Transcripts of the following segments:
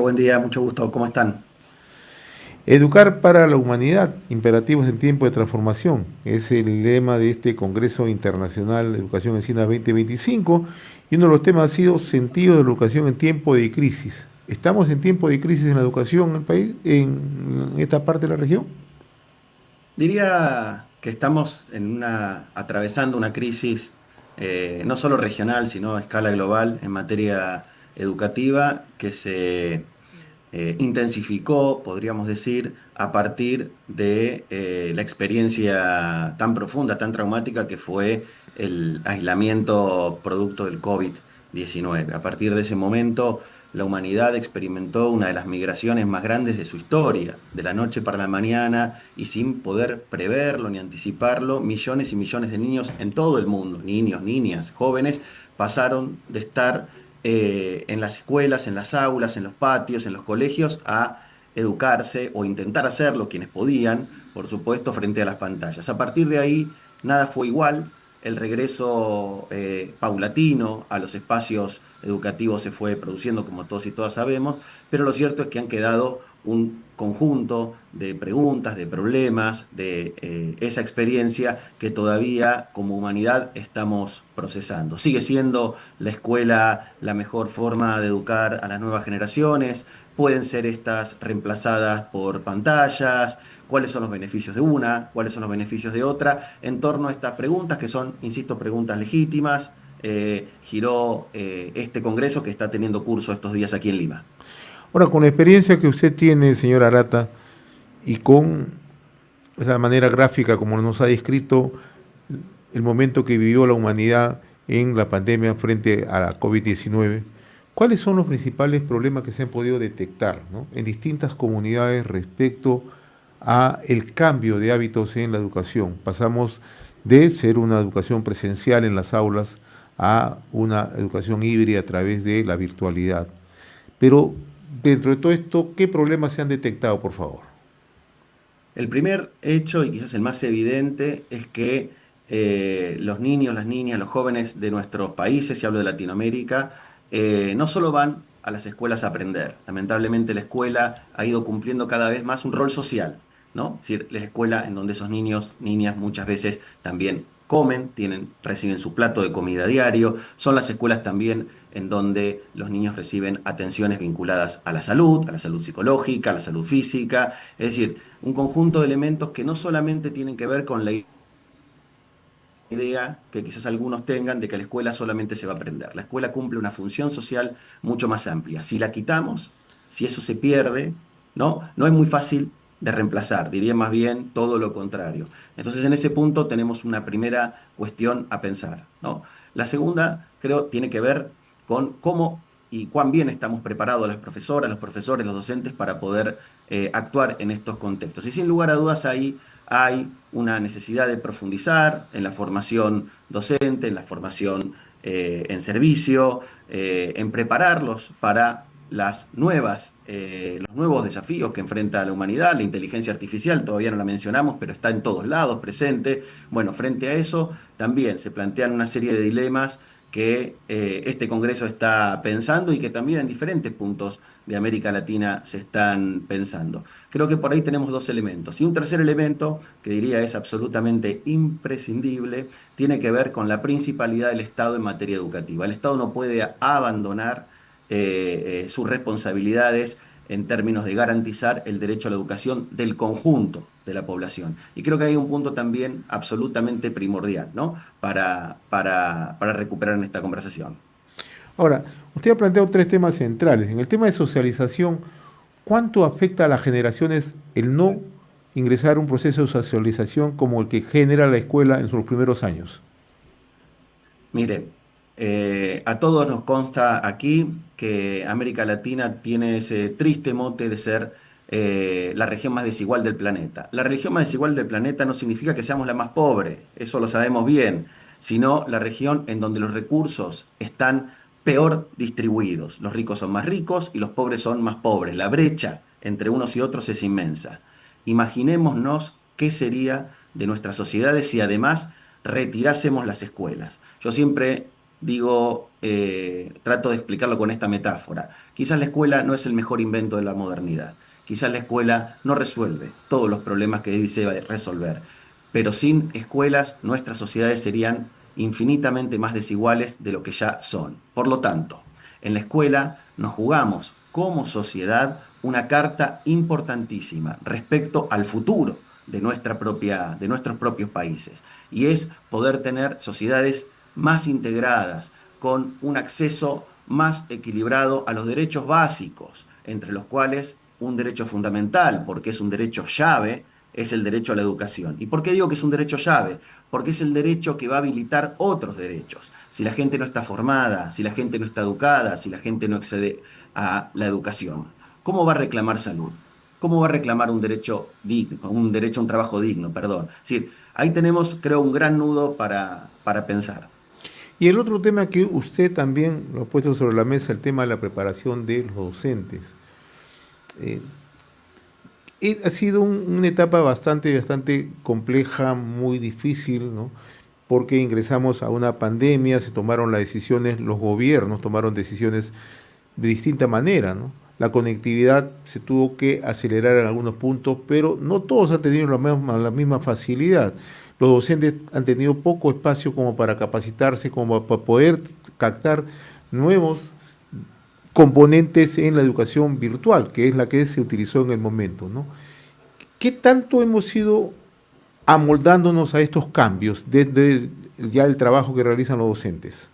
buen día, mucho gusto, ¿cómo están? Educar para la humanidad, imperativos en tiempo de transformación, es el lema de este Congreso Internacional de Educación en China 2025 y uno de los temas ha sido sentido de la educación en tiempo de crisis. ¿Estamos en tiempo de crisis en la educación en el país, en esta parte de la región? Diría que estamos atravesando una crisis no solo regional, sino a escala global en materia educativa que se intensificó, podríamos decir, a partir de la experiencia tan profunda, tan traumática que fue el aislamiento producto del COVID-19. A partir de ese momento, la humanidad experimentó una de las migraciones más grandes de su historia, de la noche para la mañana y sin poder preverlo ni anticiparlo, millones y millones de niños en todo el mundo, niños, niñas, jóvenes, pasaron de estar en las escuelas, en las aulas, en los patios, en los colegios, a educarse o intentar hacerlo quienes podían, por supuesto, frente a las pantallas. A partir de ahí, nada fue igual. El regreso paulatino a los espacios educativos se fue produciendo, como todos y todas sabemos, pero lo cierto es que han quedado un conjunto de preguntas, de problemas, de esa experiencia que todavía como humanidad estamos procesando. Sigue siendo la escuela la mejor forma de educar a las nuevas generaciones, pueden ser estas reemplazadas por pantallas, cuáles son los beneficios de una, cuáles son los beneficios de otra, en torno a estas preguntas que son, insisto, preguntas legítimas. Giró este congreso que está teniendo curso estos días aquí en Lima. Ahora, con la experiencia que usted tiene, señor Arata, y con esa manera gráfica como nos ha descrito el momento que vivió la humanidad en la pandemia frente a la COVID-19, ¿cuáles son los principales problemas que se han podido detectar, ¿no?, en distintas comunidades respecto a el cambio de hábitos en la educación? Pasamos de ser una educación presencial en las aulas a una educación híbrida a través de la virtualidad. Pero dentro de todo esto, ¿qué problemas se han detectado, por favor? El primer hecho, y quizás el más evidente, es que los niños, las niñas, los jóvenes de nuestros países, y hablo de Latinoamérica, no solo van a las escuelas a aprender. Lamentablemente la escuela ha ido cumpliendo cada vez más un rol social, ¿no? Es decir, la escuela en donde esos niños, niñas muchas veces también comen, reciben su plato de comida diario, son las escuelas también en donde los niños reciben atenciones vinculadas a la salud psicológica, a la salud física, es decir, un conjunto de elementos que no solamente tienen que ver con la idea que quizás algunos tengan de que la escuela solamente se va a aprender. La escuela cumple una función social mucho más amplia. Si la quitamos, si eso se pierde, no es muy fácil de reemplazar, diría más bien todo lo contrario. Entonces, en ese punto tenemos una primera cuestión a pensar, ¿no? La segunda, creo, tiene que ver con cómo y cuán bien estamos preparados las profesoras, los profesores, los docentes para poder actuar en estos contextos. Y sin lugar a dudas ahí hay una necesidad de profundizar en la formación docente, en la formación en servicio, en prepararlos para los nuevos desafíos que enfrenta la humanidad. La inteligencia artificial todavía no la mencionamos, pero está en todos lados presente. Bueno, frente a eso también se plantean una serie de dilemas que este Congreso está pensando y que también en diferentes puntos de América Latina se están pensando. Creo que por ahí tenemos dos elementos. Y un tercer elemento, que diría es absolutamente imprescindible, tiene que ver con la principalidad del Estado en materia educativa. El Estado no puede abandonar sus responsabilidades en términos de garantizar el derecho a la educación del conjunto de la población. Y creo que hay un punto también absolutamente primordial, ¿no? Para recuperar en esta conversación. Ahora, usted ha planteado tres temas centrales. En el tema de socialización, ¿cuánto afecta a las generaciones el no ingresar a un proceso de socialización como el que genera la escuela en sus primeros años? Mire, a todos nos consta aquí que América Latina tiene ese triste mote de ser la región más desigual del planeta. La región más desigual del planeta no significa que seamos la más pobre, eso lo sabemos bien, sino la región en donde los recursos están peor distribuidos. Los ricos son más ricos y los pobres son más pobres. La brecha entre unos y otros es inmensa. Imaginémonos qué sería de nuestras sociedades si además retirásemos las escuelas. Yo siempre digo, trato de explicarlo con esta metáfora. Quizás la escuela no es el mejor invento de la modernidad. Quizás la escuela no resuelve todos los problemas que dice resolver. Pero sin escuelas, nuestras sociedades serían infinitamente más desiguales de lo que ya son. Por lo tanto, en la escuela nos jugamos como sociedad una carta importantísima respecto al futuro de nuestros propios países. Y es poder tener sociedades más integradas, con un acceso más equilibrado a los derechos básicos, entre los cuales un derecho fundamental, porque es un derecho llave, es el derecho a la educación. ¿Y por qué digo que es un derecho llave? Porque es el derecho que va a habilitar otros derechos. Si la gente no está formada, si la gente no está educada, si la gente no accede a la educación, ¿cómo va a reclamar salud? ¿Cómo va a reclamar un derecho digno, un derecho a un trabajo digno, perdón? Es decir, ahí tenemos, creo, un gran nudo para pensar. Y el otro tema que usted también lo ha puesto sobre la mesa, el tema de la preparación de los docentes. Eh, ha sido una etapa bastante compleja, muy difícil, ¿no? Porque ingresamos a una pandemia, se tomaron las decisiones, los gobiernos tomaron decisiones de distinta manera, ¿no? La conectividad se tuvo que acelerar en algunos puntos, pero no todos han tenido la misma facilidad. Los docentes han tenido poco espacio como para capacitarse, como para poder captar nuevos componentes en la educación virtual, que es la que se utilizó en el momento, ¿no? ¿Qué tanto hemos ido amoldándonos a estos cambios desde ya el trabajo que realizan los docentes?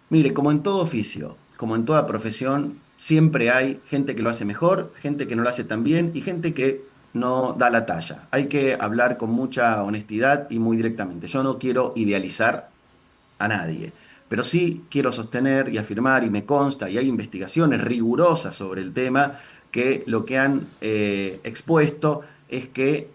Mire, como en todo oficio, como en toda profesión, siempre hay gente que lo hace mejor, gente que no lo hace tan bien y gente que no da la talla. Hay que hablar con mucha honestidad y muy directamente. Yo no quiero idealizar a nadie, pero sí quiero sostener y afirmar, y me consta, y hay investigaciones rigurosas sobre el tema, que lo que han expuesto es que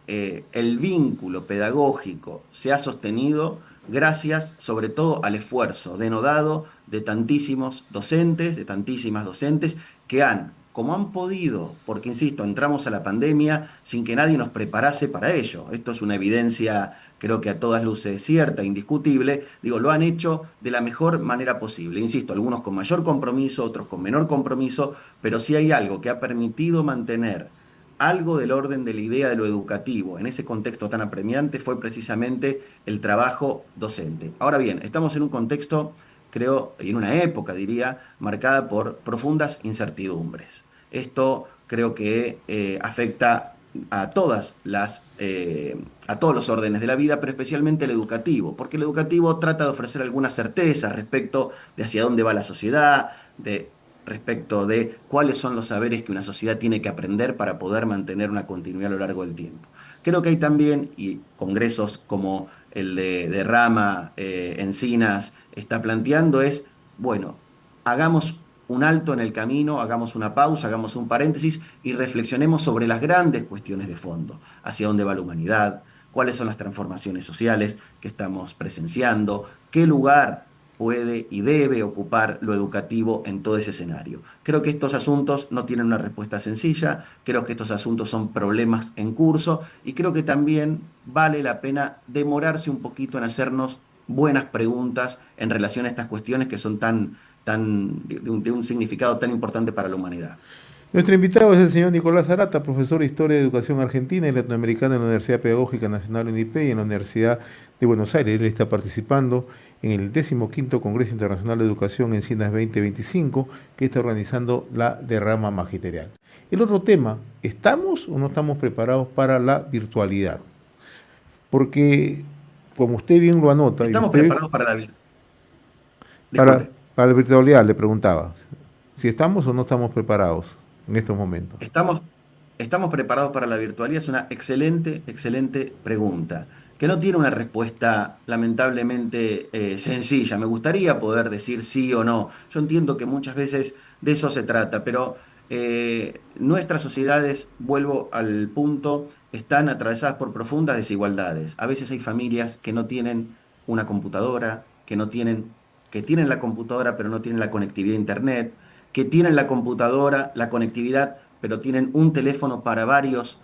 el vínculo pedagógico se ha sostenido gracias sobre todo al esfuerzo denodado de tantísimos docentes, de tantísimas docentes que han, como han podido, porque insisto, entramos a la pandemia sin que nadie nos preparase para ello. Esto es una evidencia, creo que a todas luces cierta, indiscutible. Digo, lo han hecho de la mejor manera posible. Insisto, algunos con mayor compromiso, otros con menor compromiso, pero si hay algo que ha permitido mantener algo del orden de la idea de lo educativo en ese contexto tan apremiante fue precisamente el trabajo docente. Ahora bien, estamos en un contexto, creo, y en una época, diría, marcada por profundas incertidumbres. Esto creo que afecta a a todos los órdenes de la vida, pero especialmente el educativo, porque el educativo trata de ofrecer algunas certezas respecto de hacia dónde va la sociedad, respecto de cuáles son los saberes que una sociedad tiene que aprender para poder mantener una continuidad a lo largo del tiempo. Creo que hay también, y congresos como el de Rama, Encinas, está planteando es, bueno, hagamos un alto en el camino, hagamos una pausa, hagamos un paréntesis y reflexionemos sobre las grandes cuestiones de fondo, hacia dónde va la humanidad, cuáles son las transformaciones sociales que estamos presenciando, qué lugar puede y debe ocupar lo educativo en todo ese escenario. Creo que estos asuntos no tienen una respuesta sencilla, creo que estos asuntos son problemas en curso y creo que también vale la pena demorarse un poquito en hacernos buenas preguntas en relación a estas cuestiones que son de un significado tan importante para la humanidad. Nuestro invitado es el señor Nicolás Arata, profesor de Historia de Educación Argentina y Latinoamericana en la Universidad Pedagógica Nacional UNIPE y en la Universidad de Buenos Aires. Él está participando en el 15º Congreso Internacional de Educación en Cinas 2025, que está organizando la derrama magisterial. El otro tema, ¿estamos o no estamos preparados para la virtualidad? Porque, como usted bien lo anota, y ¿Estamos usted, preparados para la vida? para, Disculpe. para la virtualidad, le preguntaba, si estamos o no estamos preparados en estos momentos. ¿Estamos, estamos preparados para la virtualidad? Es una excelente, excelente pregunta, que no tiene una respuesta lamentablemente sencilla. Me gustaría poder decir sí o no. Yo entiendo que muchas veces de eso se trata, pero nuestras sociedades, vuelvo al punto, están atravesadas por profundas desigualdades. A veces hay familias que no tienen una computadora, que tienen la computadora pero no tienen la conectividad a internet, que tienen la computadora, la conectividad, pero tienen un teléfono para varios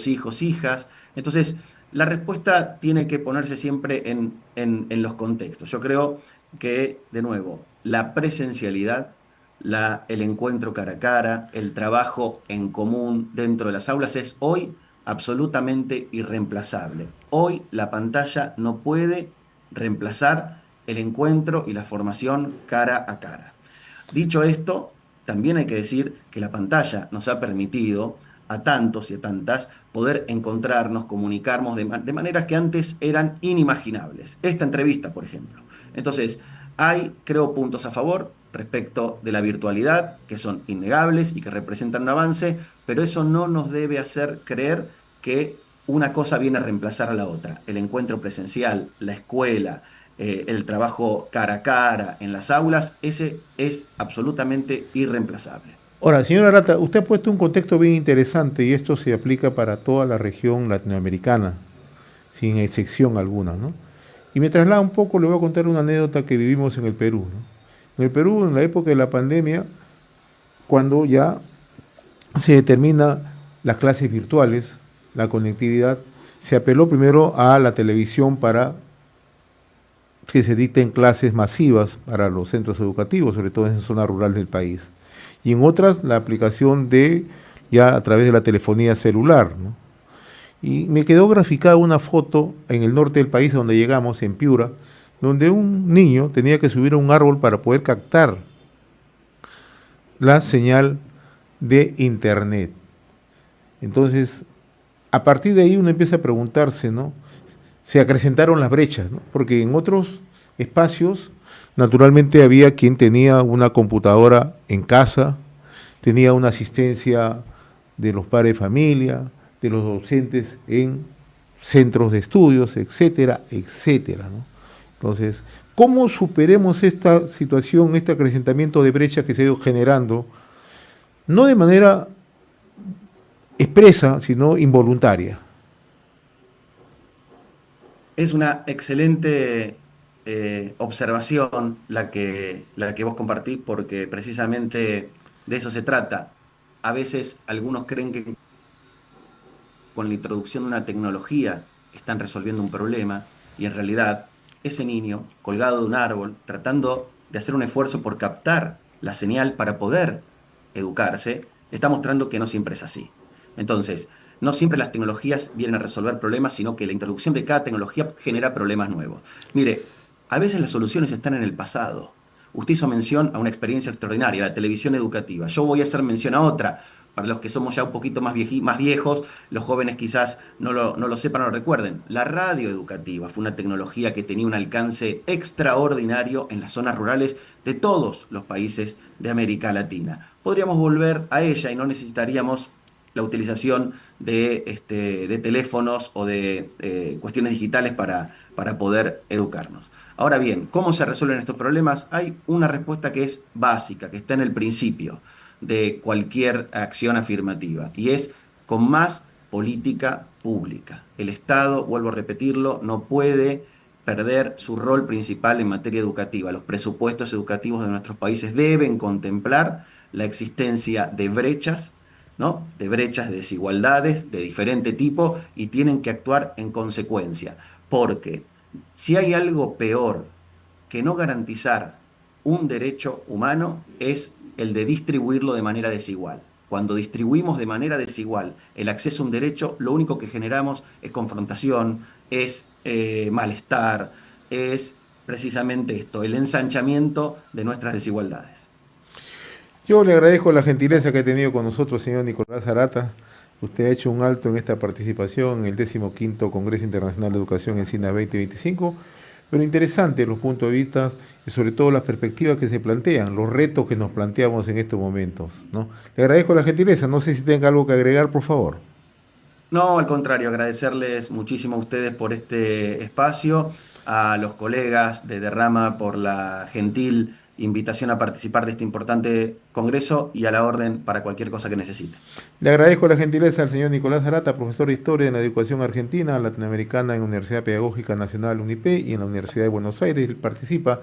hijos, hijas. Entonces, La respuesta tiene que ponerse siempre en los contextos. Yo creo que, de nuevo, la presencialidad, el encuentro cara a cara, el trabajo en común dentro de las aulas es hoy absolutamente irreemplazable. Hoy la pantalla no puede reemplazar el encuentro y la formación cara a cara. Dicho esto, también hay que decir que la pantalla nos ha permitido a tantos y a tantas poder encontrarnos, comunicarnos de maneras que antes eran inimaginables. Esta entrevista, por ejemplo. Entonces, hay, creo, puntos a favor respecto de la virtualidad, que son innegables y que representan un avance, pero eso no nos debe hacer creer que una cosa viene a reemplazar a la otra. El encuentro presencial, la escuela, el trabajo cara a cara en las aulas, ese es absolutamente irreemplazable. Ahora, señora Arata, usted ha puesto un contexto bien interesante y esto se aplica para toda la región latinoamericana, sin excepción alguna, ¿no? Y me traslada un poco, le voy a contar una anécdota que vivimos en el Perú, ¿no? En el Perú, en la época de la pandemia, cuando ya se determina las clases virtuales, la conectividad, se apeló primero a la televisión para que se dicten clases masivas para los centros educativos, sobre todo en zonas rurales del país. Y en otras, la aplicación de ya a través de la telefonía celular, ¿no? Y me quedó graficada una foto en el norte del país donde llegamos, en Piura, donde un niño tenía que subir a un árbol para poder captar la señal de internet. Entonces, a partir de ahí uno empieza a preguntarse, ¿no? Se acrecentaron las brechas, ¿no? Porque en otros espacios, naturalmente había quien tenía una computadora en casa, tenía una asistencia de los padres de familia, de los docentes en centros de estudios, etcétera, etcétera, ¿no? Entonces, ¿cómo superemos esta situación, este acrecentamiento de brechas que se ha ido generando, no de manera expresa, sino involuntaria? Es una excelente observación la que vos compartís, porque precisamente de eso se trata. A veces algunos creen que con la introducción de una tecnología están resolviendo un problema y en realidad ese niño colgado de un árbol tratando de hacer un esfuerzo por captar la señal para poder educarse, está mostrando que no siempre es así. Entonces, no siempre las tecnologías vienen a resolver problemas, sino que la introducción de cada tecnología genera problemas nuevos. Mire, a veces las soluciones están en el pasado. Usted hizo mención a una experiencia extraordinaria, la televisión educativa. Yo voy a hacer mención a otra. Para los que somos ya un poquito más viejos, los jóvenes quizás no lo sepan o lo recuerden. La radio educativa fue una tecnología que tenía un alcance extraordinario en las zonas rurales de todos los países de América Latina. Podríamos volver a ella y no necesitaríamos la utilización de teléfonos o de cuestiones digitales para poder educarnos. Ahora bien, ¿cómo se resuelven estos problemas? Hay una respuesta que es básica, que está en el principio de cualquier acción afirmativa, y es con más política pública. El Estado, vuelvo a repetirlo, no puede perder su rol principal en materia educativa. Los presupuestos educativos de nuestros países deben contemplar la existencia de brechas, ¿no? De brechas, de desigualdades de diferente tipo, y tienen que actuar en consecuencia, porque si hay algo peor que no garantizar un derecho humano es el de distribuirlo de manera desigual. Cuando distribuimos de manera desigual el acceso a un derecho, lo único que generamos es confrontación, es malestar, es precisamente esto, el ensanchamiento de nuestras desigualdades. Yo le agradezco la gentileza que ha tenido con nosotros, señor Nicolás Arata. Usted ha hecho un alto en esta participación en el 15º Congreso Internacional de Educación en SINA 2025, pero interesante los puntos de vista y sobre todo las perspectivas que se plantean, los retos que nos planteamos en estos momentos, ¿no? Le agradezco la gentileza, no sé si tenga algo que agregar, por favor. No, al contrario, agradecerles muchísimo a ustedes por este espacio, a los colegas de Derrama por la gentil invitación a participar de este importante congreso y a la orden para cualquier cosa que necesite. Le agradezco la gentileza al señor Nicolás Arata, profesor de Historia en la Educación Argentina, Latinoamericana en la Universidad Pedagógica Nacional UNIPE y en la Universidad de Buenos Aires. Él participa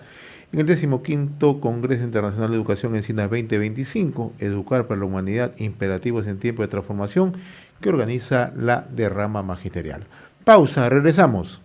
en el 15º Congreso Internacional de Educación en SINA 2025, Educar para la Humanidad, Imperativos en Tiempo de Transformación, que organiza la Derrama Magisterial. Pausa, regresamos.